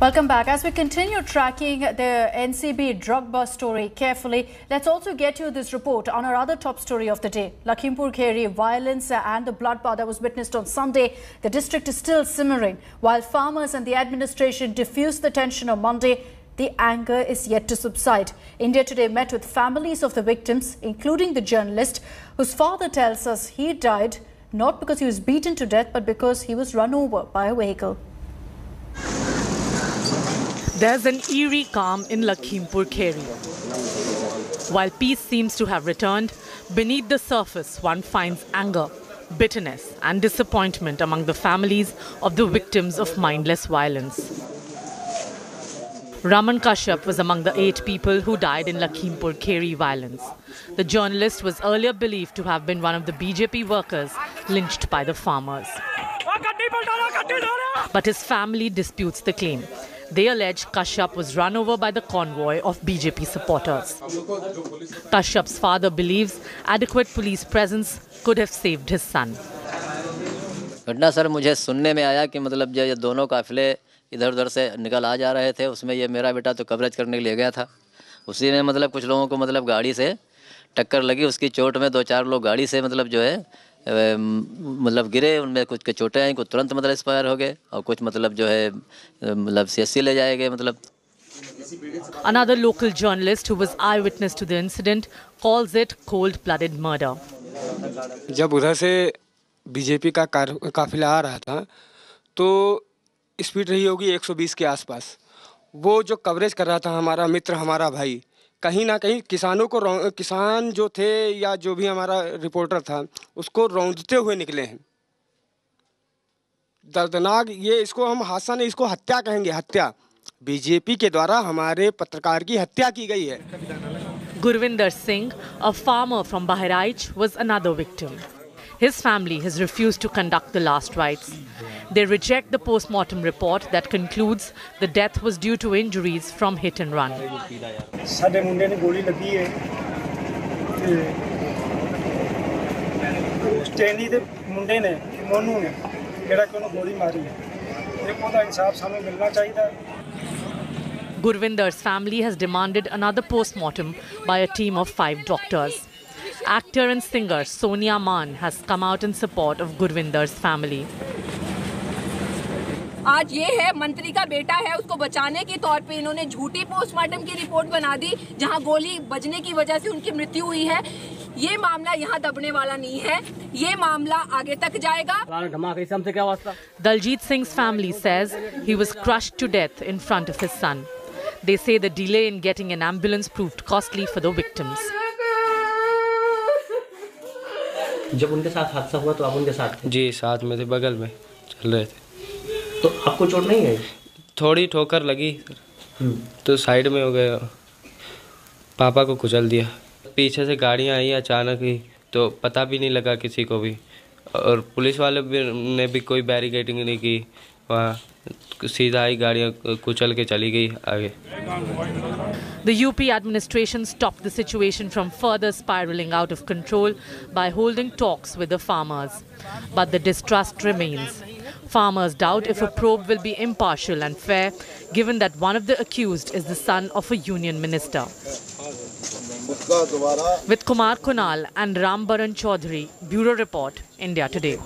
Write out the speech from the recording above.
Welcome back. As we continue tracking the NCB drug bust story carefully, let's also get you this report on our other top story of the day. Lakhimpur Kheri violence and the bloodbath that was witnessed on Sunday. The district is still simmering. While farmers and the administration diffused the tension on Monday, the anger is yet to subside. India Today met with families of the victims, including the journalist, whose father tells us he died not because he was beaten to death, but because he was run over by a vehicle. There's an eerie calm in Lakhimpur Kheri. While peace seems to have returned, beneath the surface one finds anger, bitterness and disappointment among the families of the victims of mindless violence. Raman Kashyap was among the 8 people who died in Lakhimpur Kheri violence. The journalist was earlier believed to have been one of the BJP workers lynched by the farmers. But his family disputes the claim. They allege Kashyap was run over by the convoy of BJP supporters. Kashyap's father believes adequate police presence could have saved his son. घटना sir मुझे सुनने में आया कि मतलब जो ये दोनों काफिले इधर-उधर से निकल आ जा रहे थे, उसमें ये मेरा बेटा तो कवरेज करने के लिए गया था। उसी में मतलब कुछ लोगों को मतलब गाड़ी से टक्कर लगी, उसकी चोट में 2-4 लोग गाड़ी से मतलब जो है मतलब गिरे, उनमें कुछ के चोटें आई, कुछ तुरंत मतलब एक्सपायर हो गए और कुछ मतलब जो है मतलब सीएससी ले जाए गए मतलब. Another local journalist who was eyewitness to the incident calls it cold-blooded murder. जब उधर से बीजेपी का काफिला आ रहा था तो स्पीड रही होगी 120 के आसपास. वो जो कवरेज कर रहा था हमारा मित्र, हमारा भाई, कहीं ना कहीं किसानों को किसान जो थे या जो भी हमारा रिपोर्टर था उसको रौंदते हुए निकले हैं. दर्दनाक, ये इसको हम हादसा नहीं, इसको हत्या कहेंगे. हत्या बीजेपी के द्वारा हमारे पत्रकार की हत्या की गई है. Gurvinder Singh, a farmer from Bahraich, was another victim. His family has refused to conduct the last rites. They reject the post-mortem report that concludes the death was due to injuries from hit and run. साडे मुंडे ने गोली लगी है standi दे मुंडे ने मोनू ने जेड़ा कि उन्हें गोली मारी है. एक ओदा इंसाफ सानू मिलना चाहिए. Gurvinder's family has demanded another post-mortem by a team of 5 doctors. Actor and singer Sonia Maan has come out in support of Gurvinder's family. आज ये है मंत्री का बेटा है, उसको बचाने के तौर पे इन्होंने झूठी पोस्टमार्टम की रिपोर्ट बना दी जहां गोली बजने की वजह से उनकी मृत्यु हुई है. ये मामला यहां दबने वाला नहीं है, ये मामला आगे तक जाएगा. Daljit Singh's family says he was crushed to death in front of his son. They say the delay in getting an ambulance proved costly for the victims. जब उनके साथ हादसा हुआ तो आप उनके साथ थे? जी, साथ में थे, बगल में चल रहे थे. तो आपको चोट नहीं आई? थोड़ी ठोकर लगी तो साइड में हो गए, पापा को कुचल दिया. पीछे से गाड़ियां आई अचानक ही, तो पता भी नहीं लगा किसी को भी, और पुलिस वाले ने भी कोई बैरिकेडिंग नहीं की. वहाँ सीधा आई, गाड़ियां कुचल के चली गई आगे. The UP administration stopped the situation from further spiraling out of control by holding talks with the farmers. But the distrust remains. Farmers doubt if a probe will be impartial and fair, given that one of the accused is the son of a union minister. With Kumar Kunal and Rambaran Chaudhary, Bureau Report, India Today.